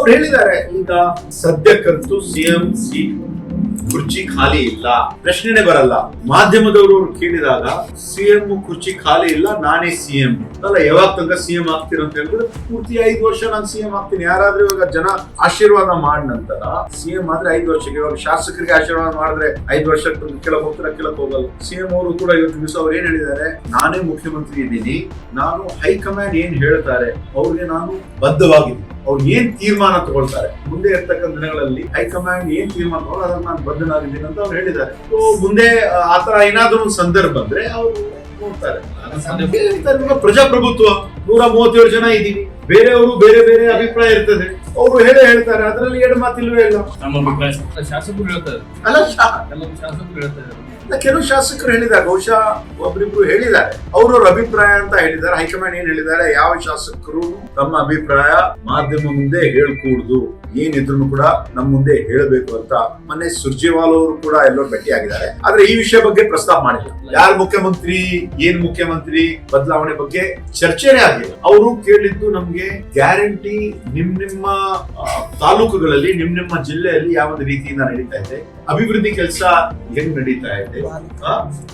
ಅವ್ರು ಹೇಳಿದ್ದಾರೆ, ಈಗ ಸದ್ಯಕ್ಕಂತೂ ಸಿಎಂ ಸೀಟ್ ಕುರ್ಚಿ ಖಾಲಿ ಇಲ್ಲ, ಪ್ರಶ್ನೆನೇ ಬರಲ್ಲ. ಮಾಧ್ಯಮದವರು ಕೇಳಿದಾಗ ಸಿಎಂ ಕುರ್ಚಿ ಖಾಲಿ ಇಲ್ಲ, ನಾನೇ ಸಿಎಂ ಅಲ್ಲ, ಯಾವಾಗ ತನಕ ಸಿಎಂ ಆಗ್ತೀರ ಅಂತ ಹೇಳಿದ್ರೆ ಪೂರ್ತಿ 5 ವರ್ಷ ನಾನು ಸಿಎಂ ಆಗ್ತೀನಿ. ಯಾರಾದ್ರೂ ಇವಾಗ ಜನ ಆಶೀರ್ವಾದ ಮಾಡಿದ ನಂತರ ಸಿಎಂ ಆದ್ರೆ 5 ವರ್ಷಕ್ಕೆ, ಇವಾಗ ಶಾಸಕರಿಗೆ ಆಶೀರ್ವಾದ ಮಾಡಿದ್ರೆ 5 ವರ್ಷ ಕೆಳಗೆ ಹೋಗ್ತಾರೆ, ಕೆಳಗೆ ಹೋಗಲ್ಲ. ಸಿಎಂ ಅವರು ಕೂಡ ಇವತ್ತು ದಿವಸ ಅವ್ರು ಏನ್ ಹೇಳಿದ್ದಾರೆ, ನಾನೇ ಮುಖ್ಯಮಂತ್ರಿ ಇದ್ದೀನಿ, ನಾನು ಹೈಕಮಾಂಡ್ ಏನ್ ಹೇಳ್ತಾರೆ ಅವ್ರಿಗೆ ನಾನು ಬದ್ಧವಾಗಿದ್ದೀನಿ, ಅವ್ರು ಏನ್ ತೀರ್ಮಾನ ತಗೊಳ್ತಾರೆ ಮುಂದೆ ಇರ್ತಕ್ಕಂಥ ದಿನಗಳಲ್ಲಿ ಹೈಕಮಾಂಡ್ ಏನ್ ತೀರ್ಮಾನ ತಗೊಳ್ಳೋ ಅದನ್ನ ನಾನು ಬದ್ಧನಾಗಿದ್ದೀನಿ ಅಂತ ಅವ್ರು ಹೇಳಿದ್ದಾರೆ. ಮುಂದೆ ಆತರ ಏನಾದ್ರೂ ಒಂದು ಸಂದರ್ಭ ಬಂದ್ರೆ ಅವರು ನೋಡ್ತಾರೆ. ಪ್ರಜಾಪ್ರಭುತ್ವ 137 ಜನ ಇದ್ದೀವಿ, ಬೇರೆಯವರು ಬೇರೆ ಬೇರೆ ಅಭಿಪ್ರಾಯ ಇರ್ತದೆ, ಅವರು ಹೇಳ್ತಾರೆ, ಅದರಲ್ಲಿ ಎರಡು ಮಾತಿಲ್ವೇ ಇಲ್ಲ. ನಮ್ಮ ಅಭಿಪ್ರಾಯ ಶಾಸಕರು ಹೇಳ್ತಾರೆ, ಅಲ್ಲ ಶಾಸಕರು ಹೇಳ್ತಾರೆ, ಕೆಲವು ಶಾಸಕರು ಹೇಳಿದ್ದಾರೆ, ಬಹುಶಃ ಒಬ್ರಿಬ್ರು ಹೇಳಿದ್ದಾರೆ, ಅವ್ರವ್ರ ಅಭಿಪ್ರಾಯ ಅಂತ ಹೇಳಿದ್ದಾರೆ. ಹೈಕಮಾಂಡ್ ಏನ್ ಹೇಳಿದ್ದಾರೆ, ಯಾವ ಶಾಸಕರು ತಮ್ಮ ಅಭಿಪ್ರಾಯ ಮಾಧ್ಯಮ ಮುಂದೆ ಹೇಳ್ಕೂಡ್ದು, ಏನಿದ್ರು ಕೂಡ ನಮ್ಮ ಮುಂದೆ ಹೇಳಬೇಕು ಅಂತ ಮೊನ್ನೆ ಸುರ್ಜೇವಾಲ ಅವರು ಕೂಡ ಎಲ್ಲರೂ ಭೇಟಿಯಾಗಿದ್ದಾರೆ. ಆದ್ರೆ ಈ ವಿಷಯ ಬಗ್ಗೆ ಪ್ರಸ್ತಾಪ ಮಾಡಿಲ್ಲ. ಯಾರು ಮುಖ್ಯಮಂತ್ರಿ, ಏನ್ ಮುಖ್ಯಮಂತ್ರಿ ಬದಲಾವಣೆ ಬಗ್ಗೆ ಚರ್ಚೆನೇ ಆಗಿಲ್ಲ. ಅವರು ಕೇಳಿದ್ದು ನಮ್ಗೆ ಗ್ಯಾರಂಟಿ ನಿಮ್ಮ ತಾಲೂಕುಗಳಲ್ಲಿ, ನಿಮ್ಮ ಜಿಲ್ಲೆಯಲ್ಲಿ ಯಾವ ಒಂದು ರೀತಿಯಿಂದ ನಡೀತಾ ಇದೆ, ಅಭಿವೃದ್ಧಿ ಕೆಲಸ ಹೆಂಗ್ ನಡೀತಾ ಇದೆ,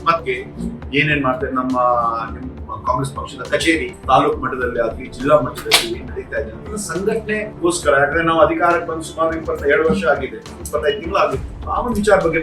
ಮತ್ತೆ ಏನೇನ್ ಮಾಡ್ತಾರೆ, ನಿಮ್ಮ ಕಾಂಗ್ರೆಸ್ ಪಕ್ಷದ ಕಚೇರಿ ತಾಲೂಕು ಮಟ್ಟದಲ್ಲಿ ಆಗಲಿ ಜಿಲ್ಲಾ ಮಟ್ಟದಲ್ಲಿ ಏನ್ ನಡೀತಾ ಇದೆ ಅಂತ ಸಂಘಟನೆಗೋಸ್ಕರ. ಯಾಕಂದ್ರೆ ನಾವು ಅಧಿಕಾರಕ್ಕೆ ಬಂದು ಸುಮಾರು 27 ವರ್ಷ ಆಗಿದೆ, 25 ತಿಂಗಳು ಆಗಿದೆ. ಆ ಒಂದು ವಿಚಾರ ಬಗ್ಗೆ